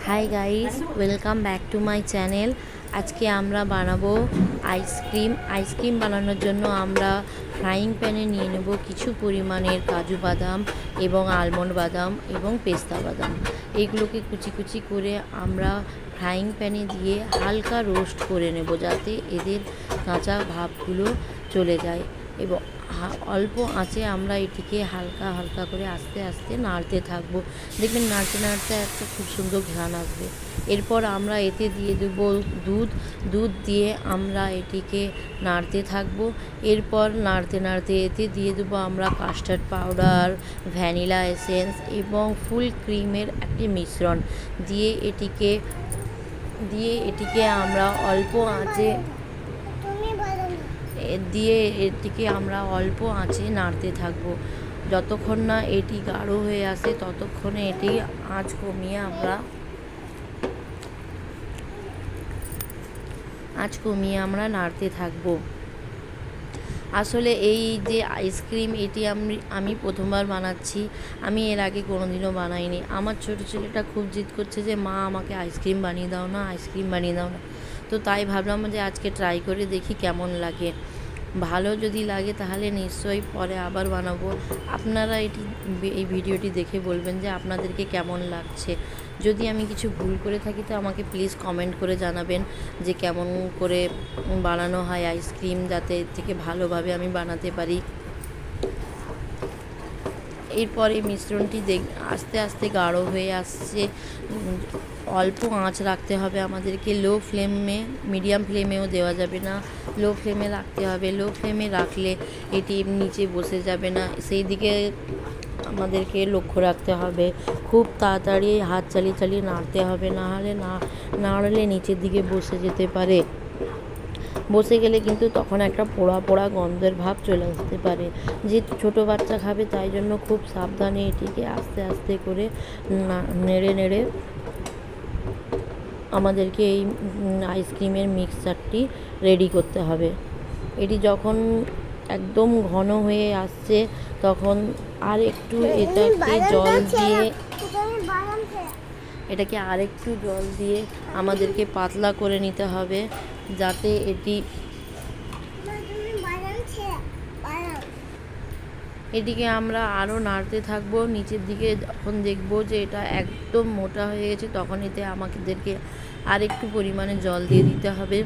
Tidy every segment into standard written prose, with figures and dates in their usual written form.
Hi guys, welcome back to my channel. আজকে আমরা বানাবো আইসক্রিম বানানোর জন্য আমরা ফ্রাইং প্যানে নিয়ে নেব কিছু পরিমাণের কাজু বাদাম এবং আলমন্ড বাদাম এবং পেস্তা বাদাম। এইগুলোকে কুচি কুচি করে আমরা ফ্রাইং প্যানে দিয়ে হালকা রোস্ট করে নেব, যাতে এদের কাঁচা ভাবগুলো চলে যায়। এবং অল্প আঁচে আমরা এটিকে হালকা হালকা করে আস্তে আস্তে নাড়তে থাকবো। দেখবেন নাড়তে নাড়তে একটা খুব সুন্দর ঘ্রাণ আসবে। এরপর আমরা এতে দিয়ে দেবো দুধ দিয়ে আমরা এটিকে নাড়তে থাকবো। এরপর নাড়তে নাড়তে এতে দিয়ে দেবো আমরা কাস্টার্ড পাউডার, ভ্যানিলা এসেন্স এবং ফুল ক্রিমের একটি মিশ্রণ দিয়ে এটিকে আমরা অল্প আঁচে নাড়তে থাকবো। যতক্ষণ না এটি গাঢ় হয়ে আসে ততক্ষণে এটি আঁচ কমিয়ে আমরা নাড়তে থাকবো। আসলে এই যে আইসক্রিম, এটি আমি প্রথমবার বানাচ্ছি। আমি এর আগে কোনোদিনও বানাইনি। আমার ছোটো ছেলেটা খুব জিদ করছে যে মা আমাকে আইসক্রিম বানিয়ে দাও না। তো তাই ভাবলাম যে আজকে ট্রাই করে দেখি কেমন লাগে। ভালো যদি লাগে তাহলে নিশ্চয়ই পরে আবার বানাবো। আপনারা এই ভিডিওটি দেখে বলবেন যে আপনাদেরকে কেমন লাগছে। যদি আমি কিছু ভুল করে থাকি তো আমাকে প্লিজ কমেন্ট করে জানাবেন যে কেমন করে বানানো হয় আইসক্রিম, যাতে এর থেকে ভালোভাবে আমি বানাতে পারি। এরপর এই মিশ্রণটি আস্তে আস্তে গাঢ় হয়ে আসছে। অল্প আঁচ রাখতে হবে আমাদেরকে, মিডিয়াম ফ্লেমেও দেওয়া যাবে না, লো ফ্লেমে রাখতে হবে। লো ফ্লেমে রাখলে এটি নিচে বসে যাবে না, সেই দিকে আমাদেরকে লক্ষ্য রাখতে হবে। খুব তাড়াতাড়ি হাত চালিয়ে চালিয়ে নাড়তে হবে, নাড়লে নিচের দিকে বসে যেতে পারে। বসে গেলে কিন্তু তখন একটা পোড়া পোড়া গন্ধের ভাব চলে আসতে পারে। যেহেতু ছোটো বাচ্চা খাবে, তাই জন্য খুব সাবধানে এটিকে আস্তে আস্তে করে নেড়ে আমাদেরকে এই আইসক্রিমের মিক্সচারটি রেডি করতে হবে। এটি যখন একদম ঘন হয়ে আসছে তখন এটাকে আরেকটু জল দিয়ে আমাদেরকে পাতলা করে নিতে হবে, যাতে এটিকে আমরা আরও নাড়তে থাকবো। নিচের দিকে যখন দেখবো যে এটা একদম মোটা হয়ে গেছে, তখন এতে আমাদেরকে আরেকটু পরিমাণে জল দিয়ে দিতে হবে।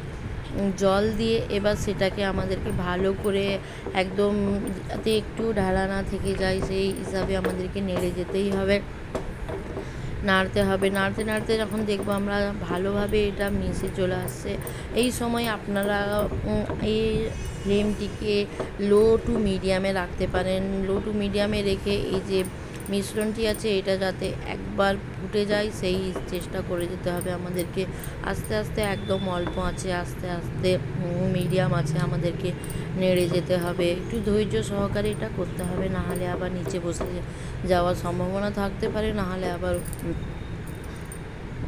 জল দিয়ে এবার সেটাকে আমাদেরকে ভালো করে একদম যাতে একটু ঢালা না থেকে যায় সেই হিসাবে আমাদেরকে নেড়ে যেতেই হবে, নাড়তে হবে। নাড়তে নাড়তে যখন দেখবো আমরা ভালোভাবে এটা মিশে চলে আসছে, এই সময় আপনারা এই ফ্লেমটিকে লো টু মিডিয়ামে রাখতে পারেন। লো টু মিডিয়ামে রেখে এই যে মিশ্রণটি আছে এটা যাতে একবার ফুটে যায় সেই চেষ্টা করে যেতে হবে আমাদেরকে। আস্তে আস্তে একদম অল্প আছে, আস্তে আস্তে মিডিয়াম আছে আমাদেরকে নেড়ে যেতে হবে। একটু ধৈর্য সহকারে এটা করতে হবে, নাহলে আবার নিচে বসে যাওয়ার সম্ভাবনা থাকতে পারে, নাহলে আবার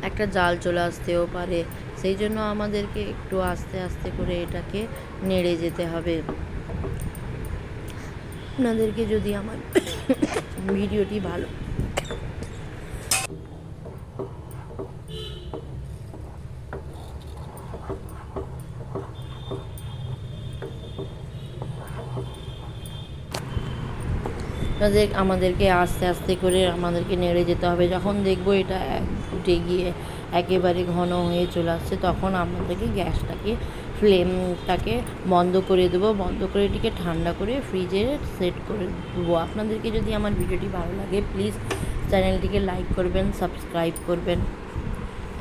একটা জাল চলে আসতেও পারে। সেই জন্য আমাদেরকে একটু আস্তে আস্তে করে এটাকে নেড়ে যেতে হবে। আপনাদেরকে যদি আমার ভিডিওটি ভালো আমাদেরকে আস্তে আস্তে করে আমাদেরকে নেড়ে যেতে হবে। যখন দেখবো এটা ফুটে গিয়ে একেবারে ঘন হয়ে চলে আসছে, তখন আমাদেরকে ফ্লেমটাকে বন্ধ করে দেবো। বন্ধ করে এটিকে ঠান্ডা করে ফ্রিজে সেট করে দেবো। আপনাদেরকে যদি আমার ভিডিওটি ভালো লাগে প্লিজ চ্যানেলটিকে লাইক করবেন, সাবস্ক্রাইব করবেন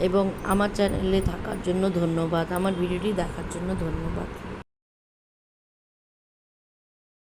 এবং আমার চ্যানেলে থাকার জন্য ধন্যবাদ। আমার ভিডিওটি দেখার জন্য ধন্যবাদ।